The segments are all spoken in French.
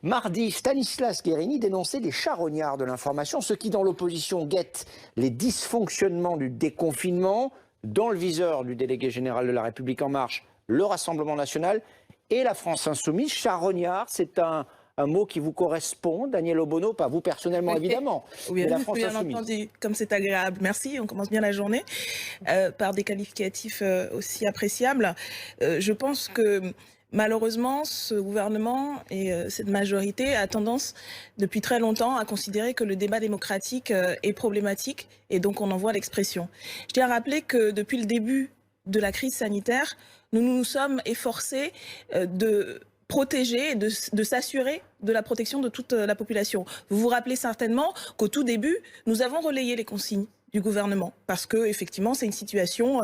Mardi, Stanislas Guerini dénonçait les charognards de l'information, ceux qui, dans l'opposition, guettent les dysfonctionnements du déconfinement, dans le viseur du délégué général de La République En Marche, le Rassemblement national et la France insoumise. Charognard, c'est un mot qui vous correspond, Daniel Obono, pas vous personnellement évidemment, Oui, mais la France bien insoumise. entendu, comme c'est agréable. Merci, on commence bien la journée par des qualificatifs aussi appréciables. Je pense que malheureusement, ce gouvernement et cette majorité a tendance depuis très longtemps à considérer que le débat démocratique est problématique et donc on en voit l'expression. Je tiens à rappeler que depuis le début de la crise sanitaire, nous nous sommes efforcés de protéger et de s'assurer de la protection de toute la population. Vous vous rappelez certainement qu'au tout début, nous avons relayé les consignes du gouvernement parce que effectivement c'est une situation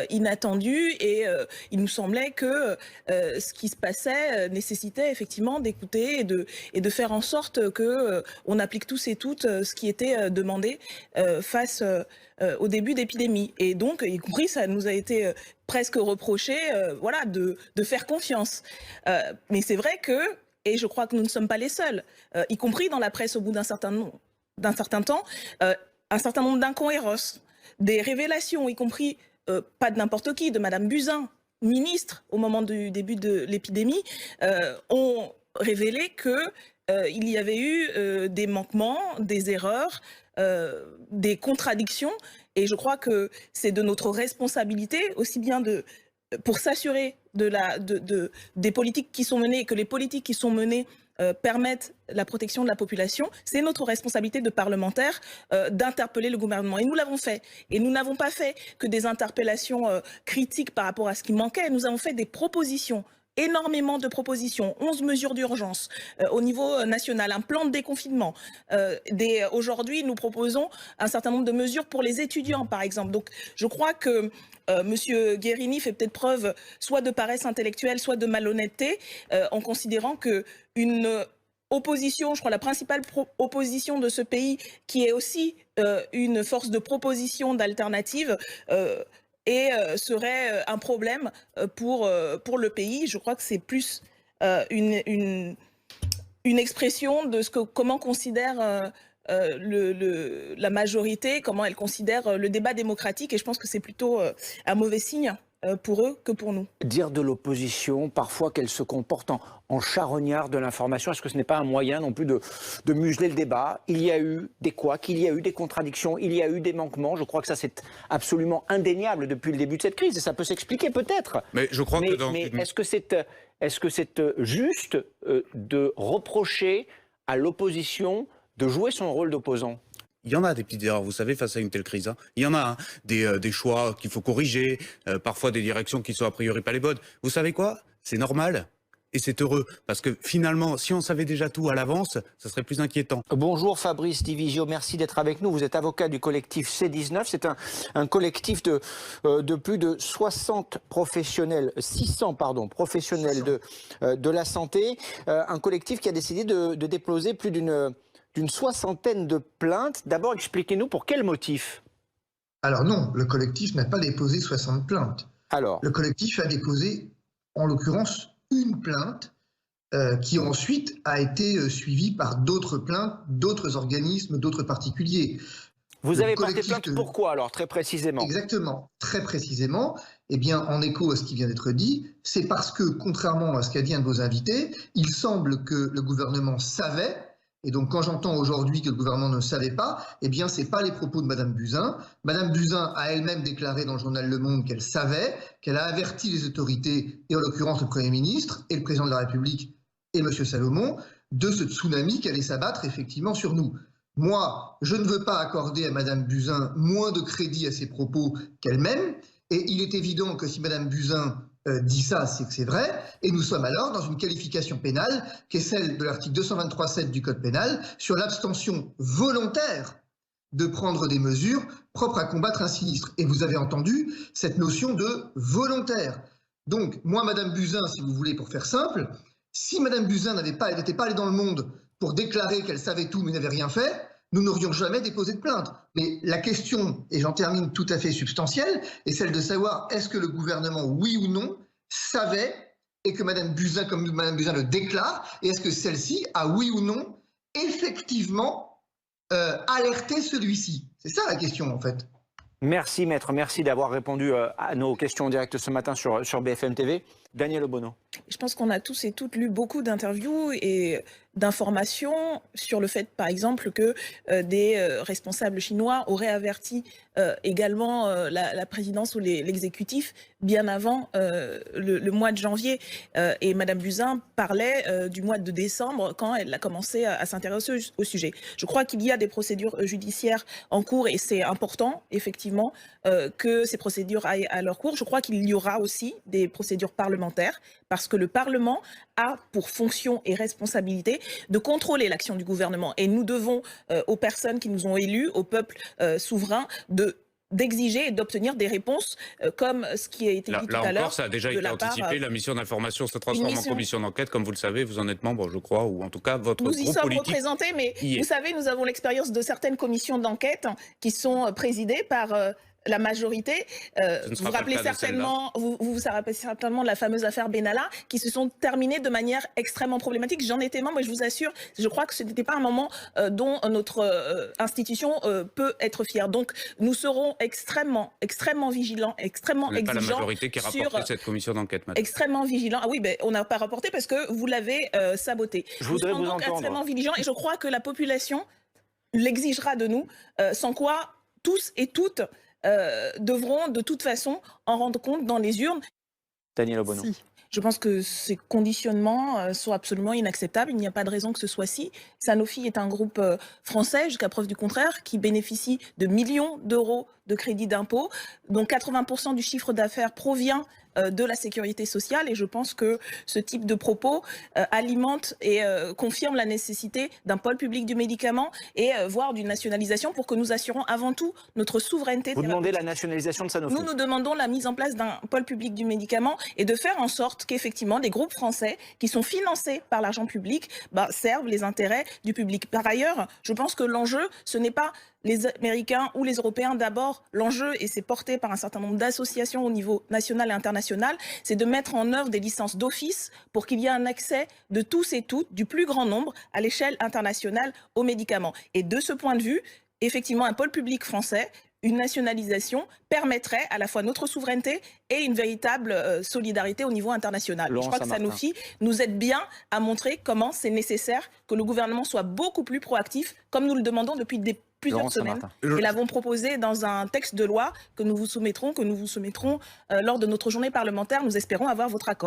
inattendue et il nous semblait que ce qui se passait nécessitait effectivement d'écouter et de faire en sorte que on applique tous et toutes ce qui était demandé face au début d'épidémie. Et donc, y compris, ça nous a été presque reproché voilà, de faire confiance. Mais c'est vrai que, et je crois que nous ne sommes pas les seuls, y compris dans la presse au bout d'un certain temps, un certain nombre d'incohérences, des révélations, y compris pas de n'importe qui, de Madame Buzyn, ministre au moment du début de l'épidémie, ont révélé que il y avait eu des manquements, des erreurs, des contradictions, et je crois que c'est de notre responsabilité, aussi bien pour s'assurer des politiques qui sont menées et que les politiques qui sont menées permettent la protection de la population, c'est notre responsabilité de parlementaires d'interpeller le gouvernement. Et nous l'avons fait. Et nous n'avons pas fait que des interpellations critiques par rapport à ce qui manquait. Nous avons fait des propositions, énormément de propositions, 11 mesures d'urgence au niveau national, un plan de déconfinement. Aujourd'hui, nous proposons un certain nombre de mesures pour les étudiants, par exemple. Donc, je crois que Monsieur Guerini fait peut-être preuve soit de paresse intellectuelle, soit de malhonnêteté, en considérant que une opposition, je crois la principale opposition de ce pays, qui est aussi une force de proposition d'alternative, serait un problème pour le pays. Je crois que c'est plus une expression de comment considère la majorité, comment elle considère le débat démocratique, et je pense que c'est plutôt un mauvais signe pour eux que pour nous. Dire de l'opposition, parfois qu'elle se comporte en charognard de l'information, est-ce que ce n'est pas un moyen non plus de museler le débat? Il y a eu des couacs, il y a eu des contradictions, il y a eu des manquements. Je crois que ça c'est absolument indéniable depuis le début de cette crise, et ça peut s'expliquer peut-être. Mais je crois que mais est-ce que c'est juste de reprocher à l'opposition de jouer son rôle d'opposant? il y en a des petites erreurs, vous savez, face à une telle crise. Hein. Il y en a hein, des choix qu'il faut corriger, parfois des directions qui sont a priori pas les bonnes. Vous savez quoi? C'est normal. Et c'est heureux, parce que finalement, si on savait déjà tout à l'avance, ça serait plus inquiétant. Bonjour Fabrice Divisio, merci d'être avec nous. Vous êtes avocat du collectif C19. C'est un collectif de plus de 60 professionnels, 600 pardon, professionnels de la santé. Un collectif qui a décidé de déposer plus d'une soixantaine de plaintes. D'abord, expliquez-nous pour quel motif? Alors non, le collectif n'a pas déposé 60 plaintes. Alors, le collectif a déposé, en l'occurrence, une plainte qui ensuite a été suivie par d'autres plaintes, d'autres organismes, d'autres particuliers. Vous avez porté plainte pourquoi alors, très précisément? Exactement, très précisément, eh bien, en écho à ce qui vient d'être dit, c'est parce que, contrairement à ce qu'a dit un de vos invités, il semble que le gouvernement savait. Et donc, quand j'entends aujourd'hui que le gouvernement ne savait pas, eh bien, ce n'est pas les propos de Mme Buzyn. Mme Buzyn a elle-même déclaré dans le journal Le Monde qu'elle savait, qu'elle a averti les autorités, et en l'occurrence le Premier ministre et le Président de la République et M. Salomon, de ce tsunami qui allait s'abattre effectivement sur nous. Moi, je ne veux pas accorder à Mme Buzyn moins de crédit à ses propos qu'elle-même, et il est évident que si Mme Buzyn dit ça, c'est que c'est vrai, et nous sommes alors dans une qualification pénale qui est celle de l'article 223.7 du Code pénal sur l'abstention volontaire de prendre des mesures propres à combattre un sinistre. Et vous avez entendu cette notion de volontaire. Donc, moi, Mme Buzyn, si vous voulez, pour faire simple, si Mme Buzyn n'était pas allée dans le monde pour déclarer qu'elle savait tout mais n'avait rien fait, nous n'aurions jamais déposé de plainte. Mais la question, et j'en termine tout à fait substantielle, est celle de savoir est-ce que le gouvernement, oui ou non, savait et que Mme Buzyn, comme Mme Buzyn le déclare, et est-ce que celle-ci a, oui ou non, effectivement alerté celui-ci? C'est ça la question, en fait. Merci maître, merci d'avoir répondu à nos questions en direct ce matin sur BFM TV. Daniel Obono. Je pense qu'on a tous et toutes lu beaucoup d'interviews et d'informations sur le fait, par exemple, que des responsables chinois auraient averti également la présidence ou l'exécutif bien avant le mois de janvier. Et Mme Buzyn parlait du mois de décembre quand elle a commencé à s'intéresser au sujet. Je crois qu'il y a des procédures judiciaires en cours et c'est important, effectivement, que ces procédures aillent à leur cours. Je crois qu'il y aura aussi des procédures parlementaires parce que le Parlement a pour fonction et responsabilité de contrôler l'action du gouvernement. Et nous devons aux personnes qui nous ont élus, au peuple souverain, d'exiger et d'obtenir des réponses comme ce qui a été dit tout à l'heure. Là encore, ça a déjà été anticipé. La mission d'information se transforme en commission d'enquête, comme vous le savez. Vous en êtes membre, je crois, ou en tout cas, votre groupe politique. Nous y sommes représentés, mais vous savez, nous avons l'expérience de certaines commissions d'enquête qui sont présidées par la majorité. Vous vous rappelez certainement, vous rappelez certainement de la fameuse affaire Benalla, qui se sont terminées de manière extrêmement problématique. J'en étais membre et je vous assure, je crois que ce n'était pas un moment dont notre institution peut être fière. Donc nous serons extrêmement vigilants, extrêmement exigeants. Pas la majorité qui a rapporté cette commission d'enquête, madame. Extrêmement vigilants. Ah oui, ben, on n'a pas rapporté parce que vous l'avez saboté. Je voudrais vous entendre. Extrêmement vigilants et je crois que la population l'exigera de nous, sans quoi tous et toutes devront de toute façon en rendre compte dans les urnes. Daniel Obono. Si. Je pense que ces conditionnements sont absolument inacceptables. Il n'y a pas de raison que ce soit si. Sanofi est un groupe français, jusqu'à preuve du contraire, qui bénéficie de millions d'euros de crédits d'impôt, dont 80% du chiffre d'affaires provient de la sécurité sociale. Et je pense que ce type de propos alimente et confirme la nécessité d'un pôle public du médicament et voire d'une nationalisation pour que nous assurons avant tout notre souveraineté. Vous demandez la nationalisation de Sanofi? Nous demandons la mise en place d'un pôle public du médicament et de faire en sorte qu'effectivement des groupes français qui sont financés par l'argent public servent les intérêts du public. Par ailleurs, je pense que l'enjeu, ce n'est pas les Américains ou les Européens d'abord. L'enjeu, et c'est porté par un certain nombre d'associations au niveau national et international, c'est de mettre en œuvre des licences d'office pour qu'il y ait un accès de tous et toutes, du plus grand nombre, à l'échelle internationale aux médicaments. Et de ce point de vue, effectivement, un pôle public français, une nationalisation permettrait à la fois notre souveraineté et une véritable solidarité au niveau international. Je crois que Sanofi nous aide bien à montrer comment c'est nécessaire que le gouvernement soit beaucoup plus proactif, comme nous le demandons depuis plusieurs semaines. Et l'avons proposé dans un texte de loi que nous vous soumettrons lors de notre journée parlementaire. Nous espérons avoir votre accord.